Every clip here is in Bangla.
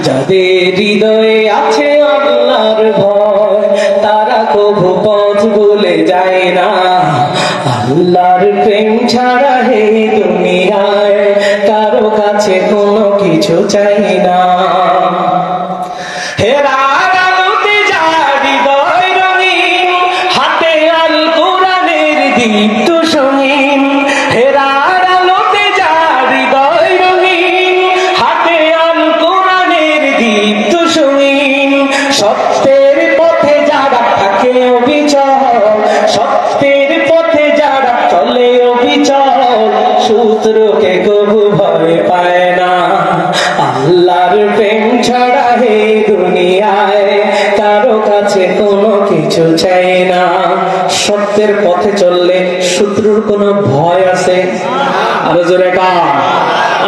যাদের হৃদয়ে আছে আল্লাহর ভয় তারা কভু পথ ভুলে যায় না। আল্লাহর প্রেম ছাড়া হে দুনিয়ায় কারো কাছে কোনো কিছু চাই না। হেরার আলোতে যার হৃদয় রঙিন, হাতে আল কোরআনের দীপ্ত সঙ্গীন। হেরার আলোতে যার হৃদয় রঙিন, হাতে আল কোরআনের দীপ্ত সঙ্গীন। সত্যের পথে যারা থাকে অবিচল, সত্যের পথে যারা চলে অবিচল, শত্রুকে কবু ভয় পায় না। আল্লাহর প্রেম ছাড়া হে দুনিয়ায় কারো কাছে কোনো কিছু চাই না। সত্যের পথে চললে শত্রুর কোনো ভয় আছে? আরো জোরে কান।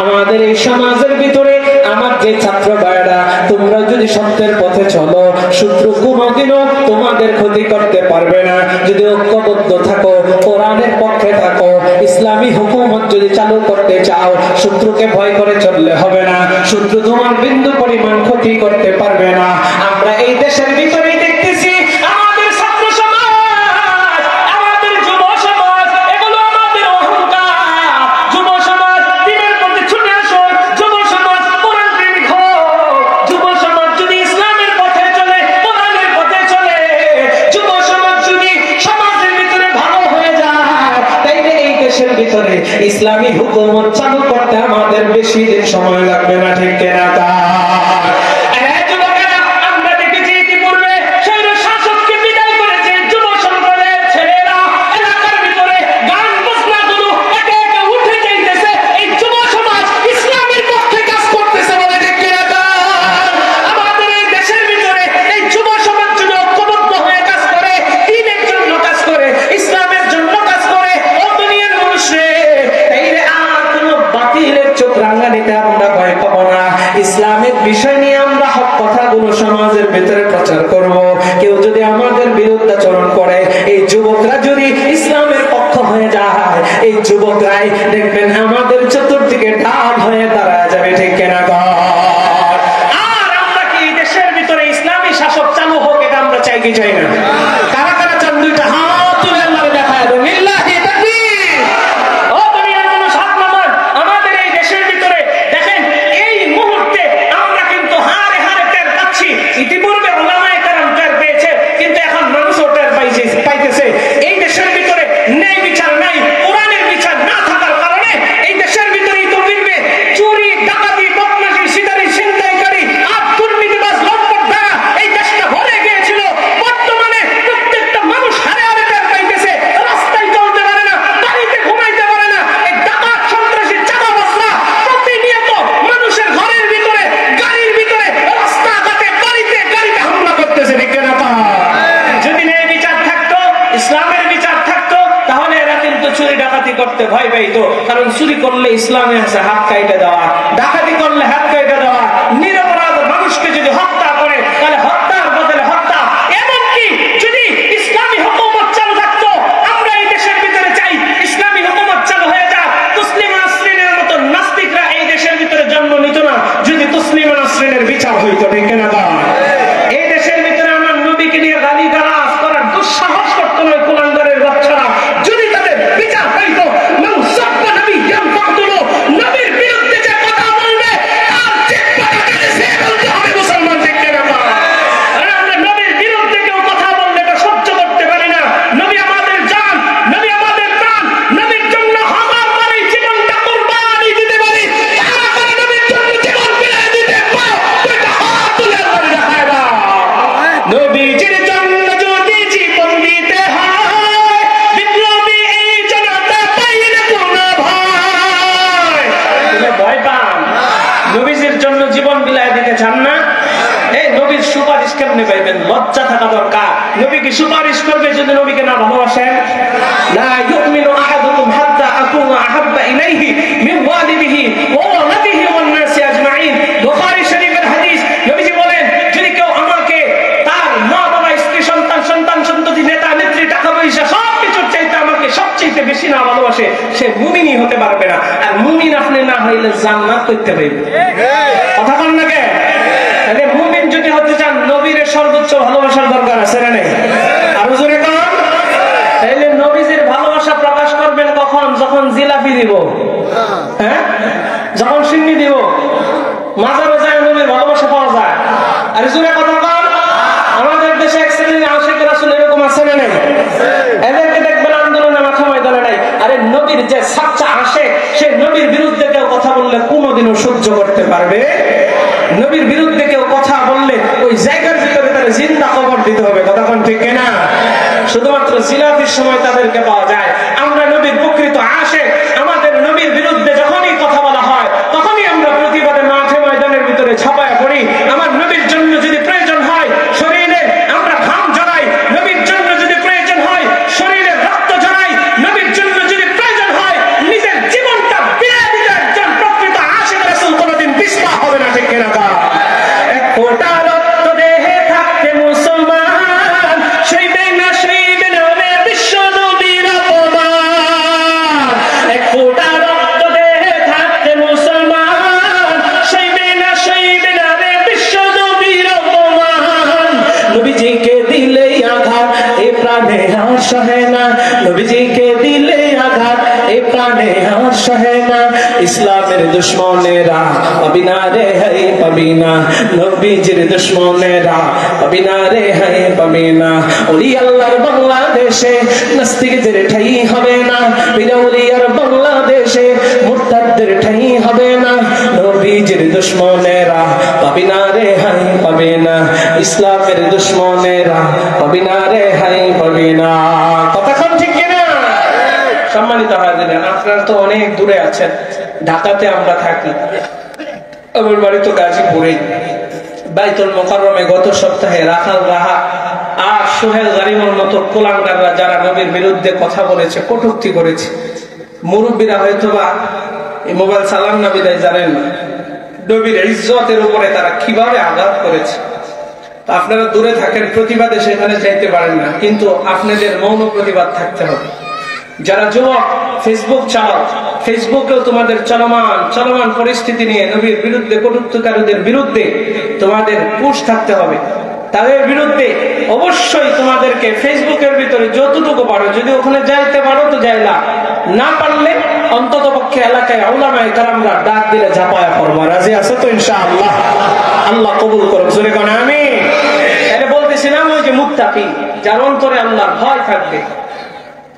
আমাদের এই সমাজের ভিতরে আমার যে ছাত্র ভাইরা, তোমরা যদি সত্যের পথে চলো শত্রু কোনোদিনও তোমাদের ক্ষতি করতে পারবে না। যদি ঐক্যবদ্ধ থাকো, কোরআনের পক্ষে থাকো, ইসলামী হুকুমত যদি চালু করতে চাও, শত্রুকে ভয় করে চললে হবে না। শত্রু তোমার বিন্দু পরিমাণ ক্ষতি করতে পারবে না। আমরা এই দেশের ভিতরেই দেখতেছি আমাদের ছাত্র সমাজ, আমাদের যুব সমাজ, এগুলো আমাদের অহংকার। যুব সমাজ দিনের প্রতি ছুটে আসো, যুব সমাজ কোরআন প্রেমিক হোক, যুব সমাজ যদি ইসলামের পথে চলে, কোরআনের পথে চলে, যুব সমাজ যদি সমাজের ভিতরে ভালো হয়ে যায়, তাইলে এই দেশের ভিতরে ইসলামী হুকুমত চালু করতে আমাদের বেশি দিন সময় লাগবে না। ঠিক কিনা? ইসলামের বিষয় নিয়ে আমরা হক কথাগুলো সমাজের ভিতরে প্রচার করব। কেউ যদি আমাদের বিরুদ্ধাচরণ করে, এই যুবকরা যদি ইসলামের পক্ষ হয়ে যায়, এই যুবকরাই দেখবেন আমাদের চতুর্দিকে ঢাল হয়ে দাঁড়ায় যাবে। ঠিক কিনা? আর আমরা কি দেশের ভিতরে ইসলামী শাসক চালু হোক, এটা আমরা চাই কি চাই না? কারা কারা চান? দুইটা হাত তুলে আল্লাহ দেখায় দেন। লিল্লাহি তাকবীর। ও দুনিয়ার মানুষ হাত নামান। আমাদের এই দেশের ভিতরে দেখেন এই মুহূর্তে আমরা কিন্তু হারে হারে টের পাচ্ছি। ইতিপূর্বে উলামায়ে কেরাম টের পেয়েছে, কিন্তু এখন মানুষও টের পাইতেছে। এই দেশের ভিতরে ন্যায় বিচার নাই, কোরআনের বিচার না থাকার কারণে এই দেশের ভিতরেই তো মিলবে চুরি, ডাকাতি, বদমাশি, সিটারি, ছিনতাইকারী আর দুর্নীতিবাজ লম্পট দ্বারা এই দেশটা ভরে গিয়েছিল। বর্তমানে প্রত্যেকটা মানুষ হারে হারে টের পাইতেছে। রাস্তায় চলতে পারে না, বাড়িতে ঘুমাইতে পারে না। এই ডাকাত, সন্ত্রাসী, চাঁদাবাজরা প্রতিনিয়ত মানুষের ঘরের ভিতরে, গাড়ির ভিতরে, রাস্তাঘাটে, গাড়িতে হামলা করতেছে। ঠিক না? যদি ন্যায় বিচার থাকতো, ইসলামের বিচার থাকতো, তাহলে এরা কিন্তু চুরি ডাকাতি করতে ভয় পাইতো। কারণ চুরি করলে ইসলামে আছে হাত কাইটে দেওয়া, ডাকাতি করলে হাত কাইটে দেওয়া, নিরপরাধ মানুষকে যদি হত্যা করে তাহলে হত্যার বদলে হত্যা। এমনকি যদি ইসলামী হুকুমত চালু থাকতো, আমরা এই দেশের ভিতরে চাই ইসলামী হুকুমত চালু হয়ে যাক। তসলিমা নাসরিনের মতো নাস্তিকরা এই দেশের ভিতরে জন্ম নিত না যদি তসলিমা নাসরিনের বিচার হইতো। ঠিক না? এই দেশের ভিতরে আমার নবীকে নিয়ে গালিগালাজ করার দুঃসাহস করতো না কুলাঙ্গারের বাচ্চারা। যদি তাদের বিচার হইতো, মান সাব্বা নাবিয়্যান ফাকতুলু, নবীর বিরুদ্ধে যে কথা বলবে তার জিহ্বাটা কেটে ফেলে বলতে হবে মুসলমান। ঠিক না? আর আমরা নবীর বিরুদ্ধে কেউ কথা বললে এটা সহ্য করতে পারি না। নবী আমাদের জান, নবী আমাদের প্রাণ, নবীর জন্য হাজার বার এই জীবনটা কুরবানি দিতে পারি। কারা কারা নবীর জন্য জীবন বিলিয়ে দিতে পারো? দুইটা হাত তুলে আল্লাহর দেখায় দাও। নবীজির জন্য যদি জীবন দিতে হয়, বিপ্লবী এই জনতা পাইলে কোনো ভয়। তুমি ভয় পান? নবীজির জন্য জীবন বিলায় দিতে চান না? এই নবীর সুপারিশ কেমনে পাইবেন? লজ্জা থাকা দরকার। নবী কি সুপারিশ করবে যদি নবীকে না ভালোবাসেন? লা ইউমিনু আহাদুকুম হাত্তা আকুনা আহাব্বা ইলাইহি মিন ওয়ালিদিহি ওয়া ওয়ালাদিহি ওয়ান নাসি আজমাইন। বুখারী শরীফের হাদিস। নবীজি বলেন, যদি কেউ আমাকে তার মা বাবা, স্ত্রী, সন্তান, সন্ততি, নেতা নেত্রী, টাকা পয়সা সবকিছুর চাইতে আমাকে সবচেয়ে বেশি না ভালোবাসে, সে মুমিনই হতে পারবে না। আর মুমিন আপনি না হইলে জান্নাত করতে পারবে। কথা বল না কে? জিলাপি দিব, হ্যাঁ, যখন সিন্নি দিব, মাজারে যায় নবীর ভালোবাসা পাওয়া যায়। আর জোরে কথা বল, আমাদের দেশে এক শ্রেণীর আশিক রাসূল এরকম আছে না নাই? এদেরকে দেখবেন আন্দোলনে মাঠে ময়দানে নাই। আরে নবীর যে সাচ্চা আশিক, সে নবীর বিরুদ্ধে কেউ কথা বললে কোনোদিনও সহ্য করতে পারবে? নবীর বিরুদ্ধে কেউ কথা বললে ওই জায়গার ভিতরে তার জিন্দা কবর দিতে হবে। কথা কোন ঠিক না? শুধুমাত্র জিলাপির সময় তাদেরকে পাওয়া যায়। আমরা নবীর প্রকৃত আশিক, আমাদের নবীর বিরুদ্ধে যখনই কথা বলা হয় তখনই আমরা প্রতিবাদে মাঠে ময়দানের ভিতরে ছাপায়া পড়ি। আমার নবীর জন্য যদি প্রয়োজন হয় শরীরে আমরা ঘাম ঝরাই, নবীর জন্য যদি প্রয়োজন হয় শরীরে রক্ত ঝরাই, নবীর জন্য যদি প্রয়োজন হয় নিজের জীবনটা বিলিয়ে দিতে একজন প্রকৃত আশিক রাসূল কোনোদিন পিছপা হবে না। ঠিক কিনা? এক ফোঁটা রক্ত দেহে থাকতে মুসলমান সইবে না, সইবে না রে বিশ্ব নবীর অপমান। এক ফোঁটা রক্ত দেহে থাকতে মুসলমান সইবে না, সইবে না রে বিশ্ব নবীর অপমান। নবীজিকে দিলে আঘাত এ প্রাণে আর সহে না, নবীজিকে দিলে আঘাত এ প্রাণে আর সহে না। ইসলামের দুশ্মনেরা পাবি না রে হায় পাবি না, নবীজির দুশ্মনেরা পাবি না রে হায় পাবি না। ওলি আল্লাহর বাংলাদেশে নাস্তিকদের ঠাই হবে না, বিরাউলিয়ার বাংলাদেশে মুরতাদদের ঠাই হবে না। নবীজির দুশ্মনেরা পাবি না রে হায় পাবি না, ইসলামের দুশ্মনেরা পাবি না রে হায় পাবি না। কতক্ষণ ঠিক কিনা? সম্মানিত হাজিরিন, আপনারা তো অনেক দূরে আছেন, ঢাকাতে আমরা থাকি, আমার বাড়ি তো গাজীপুরে। বাইতুল মোকাররমে গত সপ্তাহে রাখাল রাহা আর সোহেল গারিমর মতো কোলাঙ্গাররা যারা নবীর বিরুদ্ধে কথা বলেছে, কটূক্তি করেছে, মুরব্বীরা হয়তোবা এই মোবাইল চালান না বিদায় জানেন না নবীর ইজ্জতের উপরে তারা কিভাবে আঘাত করেছে। আপনারা দূরে থাকেন, প্রতিবাদে সেখানে যাইতে পারেন না, কিন্তু আপনাদের মৌন প্রতিবাদ থাকতে হবে। যারা যুবক ফেসবুক চালাও, ফেসবুকেও তোমাদের চলমান পরিস্থিতি নিয়ে নবীর বিরুদ্ধে, কটূক্তিকারীদের বিরুদ্ধে তোমাদের পোস্ট থাকতে হবে। তাদের বিরুদ্ধে অবশ্যই তোমাদেরকে ফেসবুকের ভিতরে যতটুকু পারো, যদি ওখানে যাইতে পারো তো যাইলা, না পারলে অন্তত পক্ষে এলাকায় উলামায়ে কেরামরা ডাক দিলে ঝাঁপায়া পড়বা। রাজি আছো তো ইনশাআল্লাহ? আল্লাহ কবুল করুক, জোরে কোন আমিন। এটা বলতেছিলাম ওই যে মুত্তাকি, যার অন্তরে আল্লাহর ভয় থাকবে,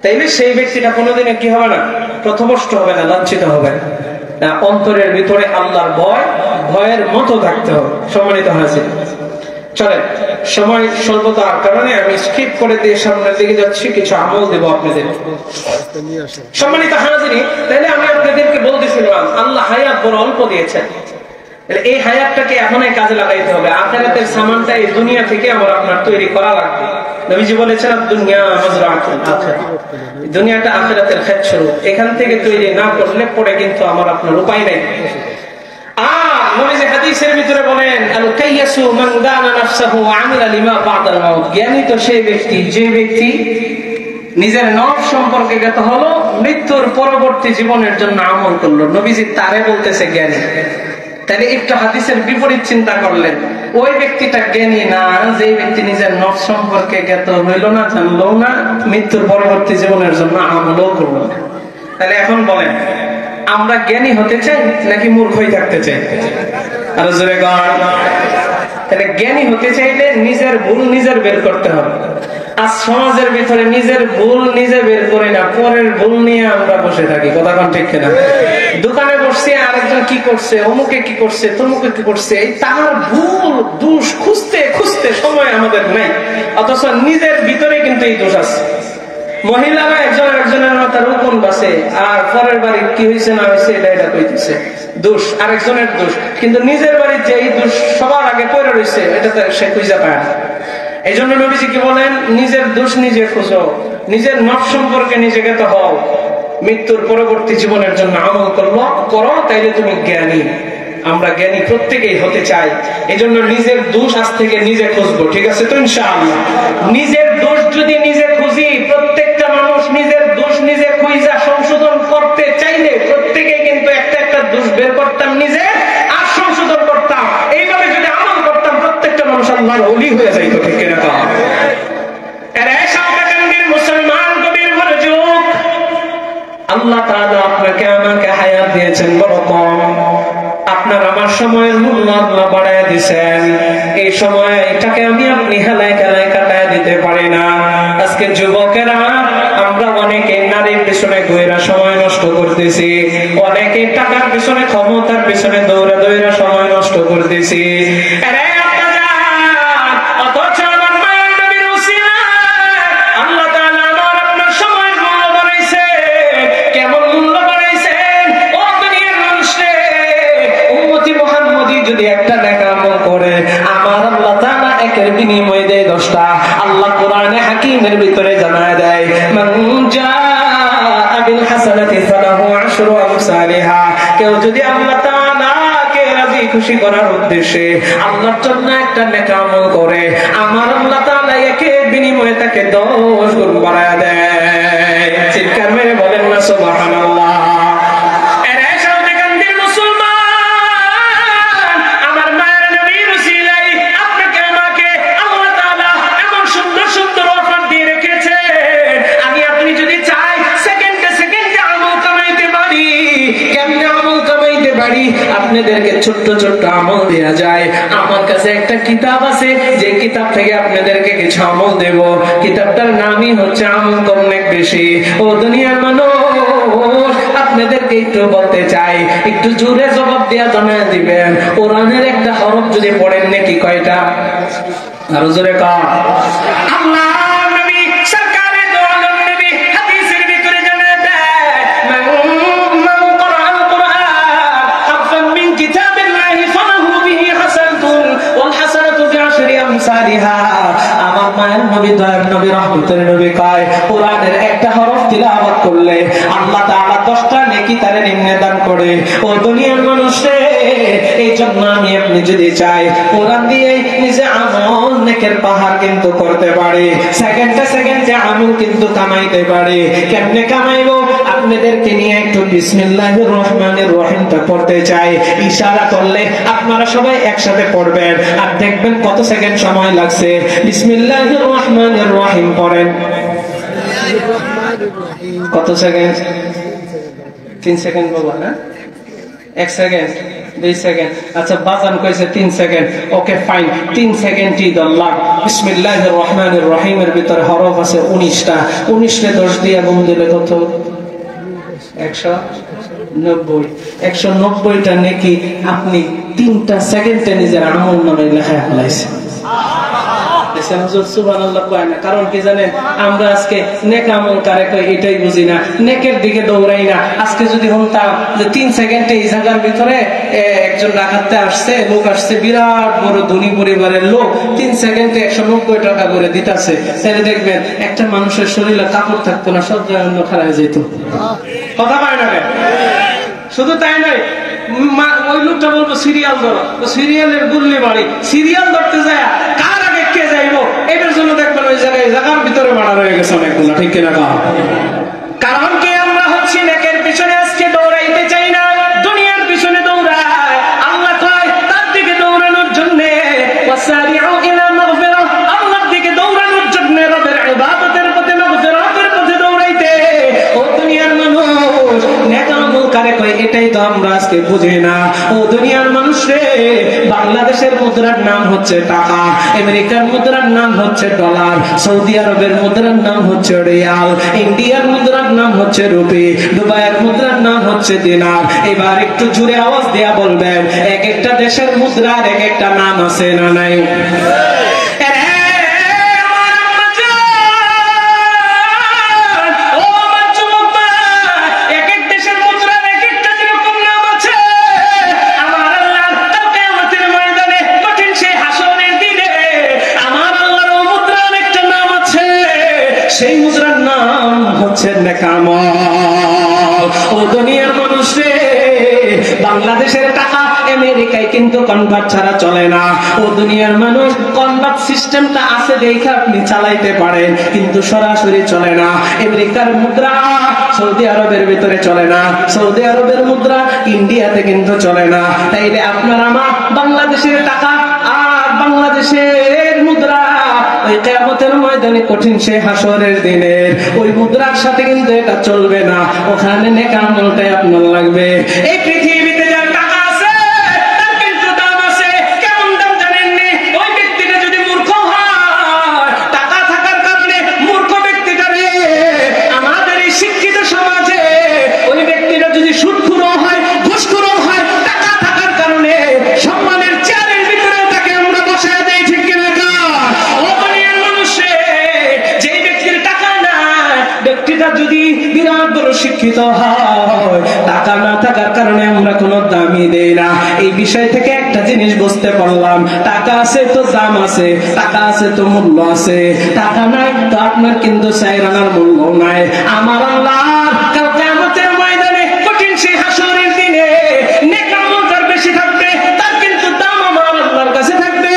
তাইলে সেই ব্যক্তিটা কোনোদিনে কি হবে না, পথভ্রষ্ট হবে না, লাঞ্ছিত হবে না। অন্তরের ভিতরে আল্লাহর ভয়ের মতো থাকতে হবে। সম্মানিত হাজির, চলে সময় স্বল্পতার কারণে আমি স্কিপ করে দিয়ে সামনের দিকে যাচ্ছি, কিছু আমল দেব আপনাদের। সম্মানিত হাজির, তাইলে আমি আপনাদেরকে বলতেছিলাম আল্লাহ হায়াত বড় অল্প দিয়েছেন, এই হায়াতটাকে এখনই কাজে লাগাইতে হবে। আখিরাতের সামানটা এই দুনিয়া থেকে আমার আপনার তৈরি করা লাগবে। নবীজি বলেছেন দুনিয়া মাজরাতুল আখিরাহ, দুনিয়াটা আখিরাতের ক্ষেত শুরু, এখান থেকে তৈরি না করলে পরে কিন্তু আমার আপনার উপায় নাই। আর নবীজি হাদিসের ভিতরে বলেন আল কাইয়াসু মান দানা নাফসাহু ওয়া আমিলা লিমা বাদাল মাউত। জ্ঞানী তো সেই ব্যক্তি যে ব্যক্তি নিজের নফস সম্পর্কে জ্ঞাত হলো, মৃত্যুর পরবর্তী জীবনের জন্য আমল করলো। নবীজি তারে বলতেছে জ্ঞানী। তাহলে একটু হাদিসের বিপরীত চিন্তা করলেন, ওই ব্যক্তিটা জ্ঞানী না যে ব্যক্তি নিজের নফস সম্পর্কে জ্ঞাত হইল না, জানলো না, মৃত্যুর পরবর্তী জীবনের জন্য আমলও করলো না। তাহলে এখন বলেন, আমরা জ্ঞানী হতে চাই নাকি মূর্খই থাকতে চাই? আরো জোরে গান। তাহলে জ্ঞানী হতে চাইলে নিজের ভুল নিজের বের করতে হবে। আজ সমাজের ভিতরে নিজের ভুল নিজে বের করি না, পরের ভুল নিয়ে আমরা বসে থাকি। কথা কোন ঠিক কিনা? দোকানে বসছে, আরেকজন কি করছে, অমুকে কি করছে, তমুকে কি করছে, তার ভুল দোষ খুঁজতে খুঁজতে সময় আমাদের নাই, অথচ নিজের ভিতরে কিন্তু এই দোষ আছে। মহিলারা একজন আরেকজনের মাথার উপন বাসে, আর পরের বাড়ির কি হয়েছে না হয়েছে এটা কইতেছে, দোষ আরেকজনের দোষ, কিন্তু নিজের বাড়ির যে এই দোষ সবার আগে পড়ে রয়েছে এটা তো সে খুঁজে পায় না। এই জন্য নবীজি কি বলেন, নিজের দোষ নিজে খুঁজো, নিজের নফস সম্পর্কে নিজেকে তো হও, মৃত্যুর পরবর্তী জীবনের জন্য আমল করো, তাইলে তুমি জ্ঞানী। আমরা জ্ঞানী প্রত্যেকেই হতে চাই, এই জন্য নিজের দোষ আজ থেকে নিজে খুঁজবো। ঠিক আছে তো ইনশাআল্লাহ? নিজের দোষ যদি নিজে খুঁজি, প্রত্যেকটা মানুষ নিজের দোষ নিজে খুঁজা সংশোধন করতে চাইলে প্রত্যেকেই কিন্তু একটা একটা দোষ বের করতাম নিজে আর সংশোধন করতাম। এইভাবে যদি আমল করতাম প্রত্যেকটা মানুষ আল্লাহর ওলি হয়ে যাইতো। ঠিক কিনা? মুসলমান কবির যুগ, আল্লাহ তাআলা দিয়েছেন বড় কম। আপনার আমার সময়ের মূল্য আল্লাহ বাড়ায় দিয়েছেন। এই সময় এটাকে আমি আপনি হেলায় খেলায় কাটায় দিতে পারি না। আজকে যুবকেরা আমরা অনেকে নারীর পেছনে ঘুরে সময় নষ্ট করতেছি, অনেকে টাকার পেছনে ক্ষমতার পেছনে দৌড়া দৌড়া সময় নষ্ট করতেছি। যদি একটা নেক আমল করে আমার আল্লাহ তাআলা একের বিনিময়ে দেয় 10টা। আল্লাহ কোরআনে হাকিমের ভিতরে জানায় দেয় মান জাআ বিল হাসানাতি ফালাহু আশরু আমসালিহা। কেউ যদি আল্লাহ তাআলাকে রাজি খুশি করার উদ্দেশ্যে আল্লাহর জন্য একটা নেক আমল করে আমার আল্লাহ তাআলা একের বিনিময়ে তাকে 10 গুণ বাড়ায় দেয়। চিৎকার মেরে বলেন না সুবহানাল্লাহ। আপনাদেরকে ছোট্ট ছোট্ট আমল দেয়া যায়। আমার কাছে একটা কিতাব আছে, যে কিতাব থেকে আপনাদেরকে কিছু আমল দেব। কিতাবটার নামই হচ্ছে আমল কম নেক বেশি। ও দুনিয়ার মানুষ, আপনাদেরকে একটু বলতে চাই, একটু জোরে জবাব দেয়া জানায় দিবেন। কোরআনের একটা হরফ যদি পড়েন নাকি কয়টা? আরো জোরে কা আল্লাহ আমার মায়ের নবী দয়ার নবী রহমতের নবী কয় কোরআনের একটা হরফ তিলাওয়াত করলে আল্লাহ তাআলা 10টা নেকি তারে নিম্নে দান করে। ও দুনিয়ার মানুষ রে, এই জন্য আমি আপনি যদি চাই কোরআন দিয়ে নিজে আমল নেকের পাহাড় কিন্তু করতে পারে। সেকেন্ডে সেকেন্ডে আমল কিন্তু কামাইতে পারে। কেমনে কামাইবো? আপনাদেরকে নিয়ে একটু বিসমিল্লাহির রহমানির রহিমটা পড়তে চাই। ইশারা করলে আপনারা সবাই একসাথে পড়বেন আর দেখবেন কত সেকেন্ড সময় লাগছে। বিসমিল্লাহির রহমানির রহিম পড়েন। কত সেকেন্ড? 3 সেকেন্ড বাবা, না 1 সেকেন্ড 2 সেকেন্ড। আচ্ছা বাজান কইছে 3 সেকেন্ড। ওকে ফাইন, 3 সেকেন্ডই ধরলাম। বিসমিল্লাহির রহমানির রহিমের ভিতরে হরফ আছে 19টা। 19 রে 10 দিয়ে গুণ দিলে কত? 190। 190টা নেকি আপনি 3টা সেকেন্ডে নিজের আমল নামে লেখায় ফেলাইছেন। কারণ কি জানেন, আমরা আজকে নেক আমল কারে কই এটাই বুঝি না, নেকের দিকে দৌড়াই না। আজকে যদি শুনতাম যে 3 সেকেন্ডে এই জায়গার ভিতরে একজন ডাকাতে আসছে, লোক আসছে, বিরাট বড় ধনী পরিবারের লোক, 3 সেকেন্ডে 190 টাকা করে দিতেছে, তাহলে দেখবেন একটা মানুষের শরীরে কাপড় থাকতো না, সব অন্য খারাপ যেত। কথা পায় না? শুধু তাই নয়, ওই লোকটা বলবো সিরিয়াল ধরো, সিরিয়ালের গুল্লি বাড়ি, সিরিয়াল ধরতে যায় কার আগে কে যাইবো এটার জন্য দেখবেন ওই জায়গার ভিতরে মারা রয়ে গেছে অনেকগুলো। ঠিক কিনা? কারণ কি আমরা হচ্ছি নেকের পিছনে আজকে দৌড়াইতে চাই না, দুনিয়ার পিছনে দৌড়ায়। আল্লাহ কয় তার দিকে দৌড়ানোর জন্য ওয়াসারিউ ইলা মাগফিরাহ, আল্লাহর দিকে দৌড়ানোর জন্য, রবের ইবাদতের পথে, মাগফিরাতের পথে দৌড়াইতে। ও দুনিয়ার মানুষ, নেক আমল কারে কয় এটাই তো আমরা আজকে বুঝি না। ও দুনিয়ার মানুষ রে, বাংলাদেশের মুদ্রার নাম হচ্ছে টাকা, আমেরিকার মুদ্রার নাম হচ্ছে ডলার, সৌদি আরবের মুদ্রার নাম হচ্ছে রিয়াল, ইন্ডিয়ার মুদ্রার নাম হচ্ছে রুপি, দুবাইয়ের মুদ্রার নাম হচ্ছে দিনার। এবার একটু জোরে আওয়াজ দেয়া বলবেন, এক একটা দেশের মুদ্রার এক একটা নাম আছে না নাই? সেই মুদ্রার নাম হচ্ছে নেক আমল। ও দুনিয়ার মানুষ রে, বাংলাদেশের টাকা আমেরিকায় কিন্তু কনভার্ট ছাড়া চলে না। ও দুনিয়ার মানুষ, কনভার্ট সিস্টেমটা আছে দেখে আপনি চালাইতে পারেন, কিন্তু সরাসরি চলে না। আমেরিকার মুদ্রা সৌদি আরবের ভিতরে চলে না, সৌদি আরবের মুদ্রা ইন্ডিয়াতে কিন্তু চলে না। তাইলে আপনার আমার বাংলাদেশের টাকা আর বাংলাদেশের মুদ্রা ওই কিয়ামতের ময়দানে কঠিন সেই হাসরের দিনে ওই মুদ্রার সাথে কিন্তু এটা চলবে না, ওখানে নেক আমলটাই আপনার লাগবে। এই পৃথিবীতে যার টাকা আছে তার কিন্তু দাম আছে। কেমন দাম জানেননি? ওই ব্যক্তিটা যদি মূর্খ হয়, টাকা থাকার কারণে মূর্খ ব্যক্তিটা রে, আমাদের এই শিক্ষিত সমাজে ওই ব্যক্তিটা যদি সুদখোর হয়, ঘুষখোর হয়, টাকা থাকার কারণে সম্মানের চেয়ারের ভিতরে তাকে আমরা বসায় দেই, ঠিক কিনা? ও দুনিয়ার মানুষে, যেই ব্যক্তির টাকা নাই, ব্যক্তিটা যদি বিরাট বড় শিক্ষিত হয়, টাকা না থাকার কারণে আমরা কোনো দামই দেই না। এই বিষয় থেকে একটা জিনিস বুঝতে পারলাম, টাকা আছে তো দাম আছে, টাকা আছে তো মূল্য আছে, টাকা নাই তো আপনার কিন্তু চাইরানার মূল্য নাই। আমার আল্লাহ কাল কিয়ামতের ময়দানে কঠিন সেই হাসরের দিনে নেক আমল যার বেশি থাকবে তার কিন্তু দাম আমার আল্লাহর কাছে থাকবে,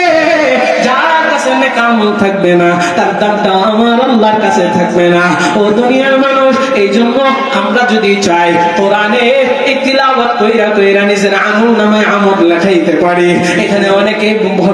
যার কাছে নেক আমল থাকবে না তার দামটা আমার আল্লাহর কাছে থাকবে না। ও দুনিয়ার মানুষ, এই জন্য আমরা যদি চাই কোরআনে তিলাওয়াত কইরা কইরা নিজের আমল নামায় আমল লেখাইতে পারি। এখানে অনেকে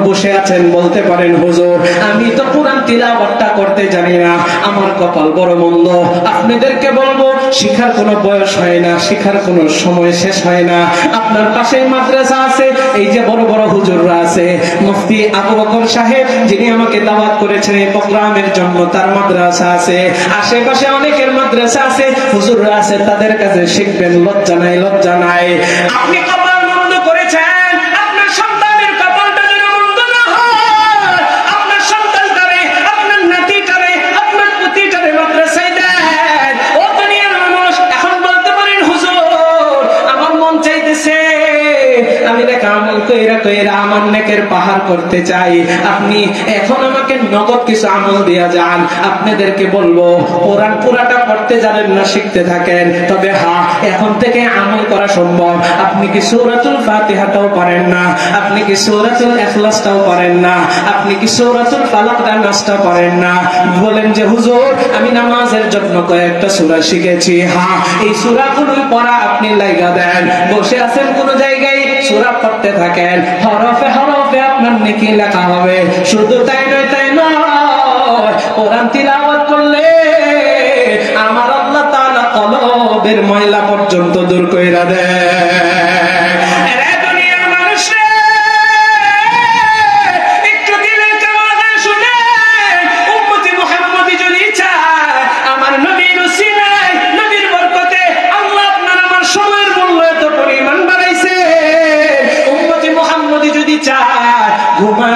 বসে আছেন, বলতে পারেন হুজুর আমি তো কোরআন তিলাওয়াতটা করতে জানি না, আমার কপাল বড় মন্দ। আপনাদেরকে বলবো, শিখার কোনো বয়স হয় না, শিখার কোনো সময় শেষ হয় না। আপনার পাশে মাদ্রাসা আছে, এই যে বড় বড় হুজুররা আছে, মুফতি আবু বকর সাহেব যিনি আমাকে দাওয়াত করেছেন এই প্রোগ্রামের জন্য, তার মাদ্রাসা আছে, আশেপাশে অনেকের মাদ্রাসা আছে, হুজুররা আছে, তাদের কাছে শিখবেন। লজ্জা নাই, লজ্জা নাই। আপনি কপাল মন্দ করেছেন, আপনার সন্তানের কপালটা যেন মন্দ না হয়। আপনার সন্তানটারে, আপনার নাতিটারে, আপনার পুতিটারে মাদ্রাসায় দেন। ও দুনিয়ার মানুষ, এখন বলতে পারেন হুজুর আমার মন চাইতেছে আমি নেক আমল কইরা কইরা আমার নেকের পাহাড় করতে চাই, আপনি এখন আমাকে নগদ কিছু আমল দিয়া যান। আপনাদেরকে বলবো, কোরআন পুরাটা পড়তে জানেন না, শিখতে থাকেন। তবে হ্যাঁ, এখন থেকে আমল করা সম্ভব। আপনি কি সূরাতুল ফাতিহাটাও পারেন না? আপনি কি সূরাতুল ইখলাসটাও পারেন না? আপনি কি সূরাতুল ফালাকটা নাসটা পারেন না? বলেন যে হুজুর আমি নামাজের জন্য কয়েকটা সূরা শিখেছি। হ্যাঁ, এই সূরাগুলোই পড়া আপনি লাইগা দেন, বসে আছেন কোন জায়গায়, সূরা পড়তে থাকেন, হরফে হরফে আপনার নেকি লেখা হবে। শুধু তাই নয়, তাই নয়, কোরআন তিলাওয়াত করলে আমার আল্লাহ তাআলা কলবের ময়লা পর্যন্ত দূর কইরা দেয়।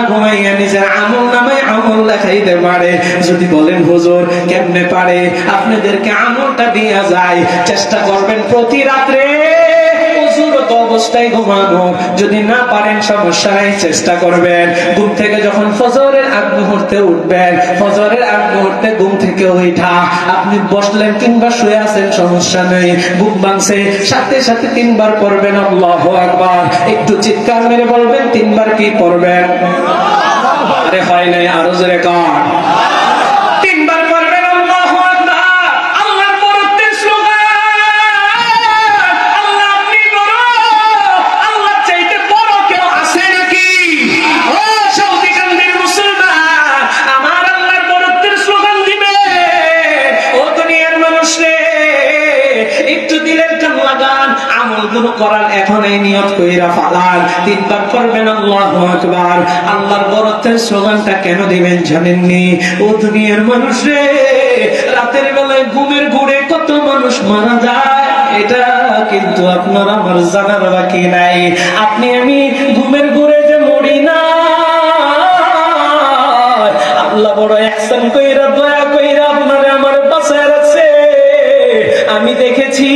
ঘুমাইয়া নিজের আমল নামায় আমল লেখাইতে পারে। যদি বলেন হুজুর কেমনে পারে, আপনাদেরকে আমলটা দিয়া যায়। চেষ্টা করবেন প্রতি রাত্রে অবস্থায় ঘুমানো। যদি না পারেন সমস্যা নাই, চেষ্টা করবেন ঘুম থেকে যখন ফজরের আগ মুহূর্তে উঠবেন, ফজরের আগ মুহূর্তে ঘুম থেকে উঠা আপনি বসলেন কিংবা শুয়ে আছেন, সমস্যা নেই, ঘুম ভাঙছে, সাথে সাথে 3 বার পড়বেন আল্লাহু আকবার। একটু চিৎকার মেরে বলবেন 3 বার কি পড়বেন? আরে হয় নাই, আরো জোরে কর। করার এখনই নিয়ত কইরা ফালান, 3 বার পড়বেন আল্লাহু আকবার। আল্লাহর বরত্বের স্লোগানটা কেন দিবেন জানেননি? ও দুনিয়ার মানুষ রে, রাতের বেলায় ঘুমের ঘুরে কত মানুষ মারা যায়, এটা কিন্তু আপনার আমার জানার বাকি নাই। আপনি আমি ঘুমের ঘুরে যে মরি না, আল্লাহ বড় ইহসান কইরা দয়া কইরা আপনারে আমার বাঁচায় রাখছে। আমি দেখেছি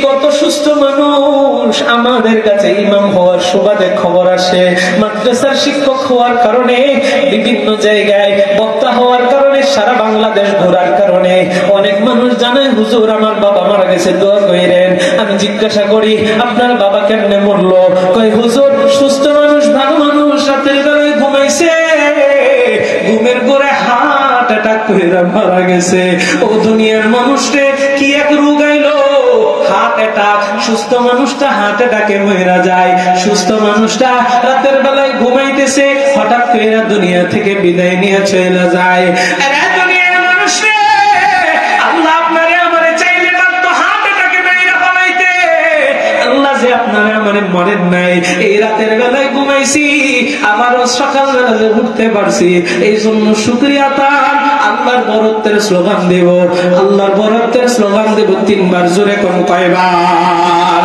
কত সুস্থ মানুষ আমাদের কাছে ইমাম হওয়ার সুবাদে খবর আসে, মাদ্রাসার শিক্ষক হওয়ার কারণে, বিভিন্ন জায়গায় বক্তা হওয়ার কারণে, সারা বাংলাদেশ ঘোরার কারণে অনেক মানুষ জানায় হুজুর আমার বাবা মারা গেছে, দোয়া কইরেন। আমি জিজ্ঞাসা করি আপনার বাবা কেমনে মরলো? কয় হুজুর সুস্থ মানুষ, ভালো মানুষ, রাতের বেলায় ঘুমাইছে, ঘুমের ঘরে হার্ট অ্যাটাক কইরা মারা গেছে। ও দুনিয়ার মানুষকে কি এক রোগ আইলো, হার্ট অ্যাটাক, সুস্থ মানুষটা হার্ট অ্যাটাকে মরে যায়, সুস্থ মানুষটা রাতের বেলায় ঘুমাইতেছে, হঠাৎ করে দুনিয়া থেকে বিদায় নিয়ে চলে যায়। আরে দুনিয়ার মানুষ রে, আল্লাহ আপনারে আমারে চাইলে মাত্র হার্ট অ্যাটাকে মেরে ফেলাইতে, আল্লাহ যে আপনারে আমারে মরেন নাই, এই রাতের বেলায় ঘুমাইছি, আবারও সকালবেলা যে উঠতে পারছি, এই জন্য শুকরিয়া তার। আল্লাহর বরত্বের স্লোগান দেব, আল্লাহর বরত্বের স্লোগান দেব 3 বার, জোরে কোন কয়বার?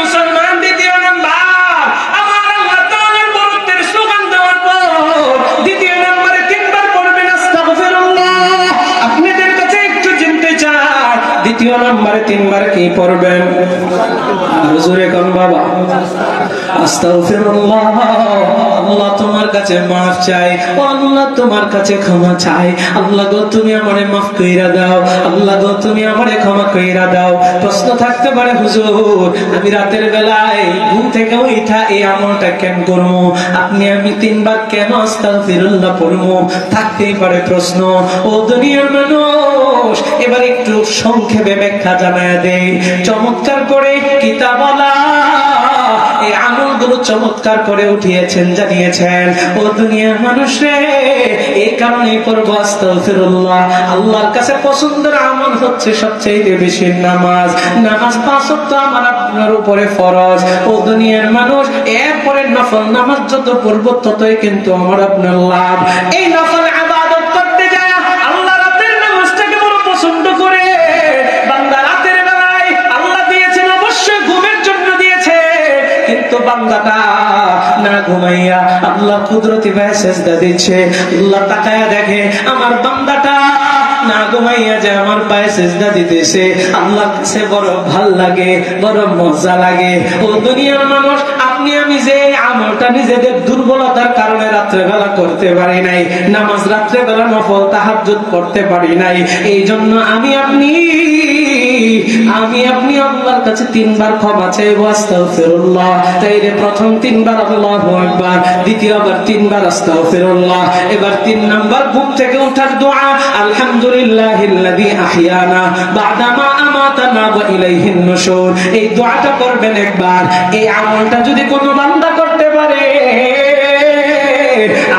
মুসলমান, দ্বিতীয় নাম্বার, আমার আল্লাহ তাআলার বরত্বের স্লোগান দেওয়ার পর দ্বিতীয় নম্বরে 3 বার পড়বেন আস্তাগফিরুল্লাহ। আপনাদের কাছে একটু জানতে চাই, দ্বিতীয় নম্বরে 3 বার কি পড়বেন? জোরে কোন বাবা? আস্তাগফিরুল্লাহ। আল্লাহ তোমার কাছে মাফ চাই, ও আল্লাহ তোমার কাছে ক্ষমা চাই, আল্লাহ গো তুমি আমারে মাফ কইরা দাও, আল্লাহ গো তুমি আমারে ক্ষমা কইরা দাও। প্রশ্ন থাকতে পারে, হুজুর আমি রাতের বেলায় ঘুম থেকে উঠা এই আমলটা কেন করবো, আপনি আমি 3 বার কেন আস্তাগফিরুল্লাহ পড়বো? থাকতেই পারে প্রশ্ন। ও দুনিয়ার মানুষ, এবার একটু সংক্ষেপে ব্যাখ্যা জানায় দেই, চমৎকার করে কিতাবওয়ালা এই আমলগুলো চমৎকার করে উঠিয়েছেন, জানিয়েছেন। ও দুনিয়ার মানুষ রে, এই কারণে করবো আস্তাগফিরুল্লাহ। আল্লাহর কাছে পছন্দের আমল হচ্ছে সবচেয়ে বেশি নামাজ। নামাজ 5 ওয়াক্ত আমার আপনার উপরে ফরজ। ও দুনিয়ার মানুষ, এরপরে নফল নামাজ যত পড়বো ততই কিন্তু আমার আপনার লাভ। এই নফল ইবাদত করতে যায় আল্লাহ রাতের নামাজটাকে বড় পছন্দ করে। বান্দা রাতের বেলায় আল্লাহ দিয়েছেন অবশ্যই ঘুমের জন্য দিয়েছে, কিন্তু বান্দাটা না ঘুমাইয়া আল্লাহ কুদরতি ভাবে সেজদা দিচ্ছে। আল্লাহ তাকায়া দেখে আমার বান্দাটা না ঘুমাইয়া যে আমার পায়ে সেজদা দিতেছে, আল্লাহর কাছে বড় ভাল লাগে, বড় মজা লাগে। ও দুনিয়ার মানুষ, আপনি আমি যে আমলটা নিজেদের দুর্বলতার কারণে রাত্রেবেলা করতে পারি নাই, নামাজ রাত্রেবেলা নফল তাহাজ্জুদ পড়তে পারি নাই, এই জন্য আমি আপনি আল্লাহর কাছে 3 বার ক্ষমা চাইবো, আস্তাগফিরুল্লাহ। তাই রে প্রথম 3 বার আল্লাহু আকবার, দ্বিতীয়বার 3 বার আস্তাগফিরুল্লাহ। এবার 3 নাম্বার ঘুম থেকে ওঠার দোয়া, আলহামদুলিল্লাহিল্লাযী আহইয়ানা বা'দা মা আমাতানা ওয়া ইলাইহিন নুশুর। এই দোয়াটা করবেন একবার। এই আমলটা যদি কোনো বান্দা করতে পারে,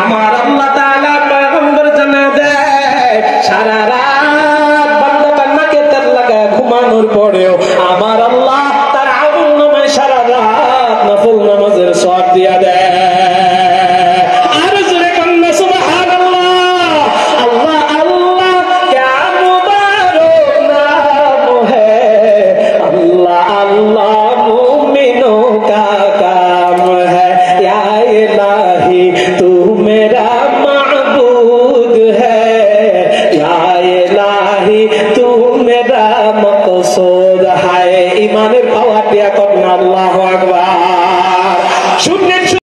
আমার আল্লাহ তাআলা পয়গম্বর জানায় দেয়, সারা রাত বান্দা নাকে তেল লাগায় ঘুমানোর পরেও আমার আল্লাহ তার আমল নামায় সারা রাত নফল নামাজের সওয়াব দিয়া দেয়। ইমানের পাওয়ার দিয়া করেন আল্লাহু আকবার।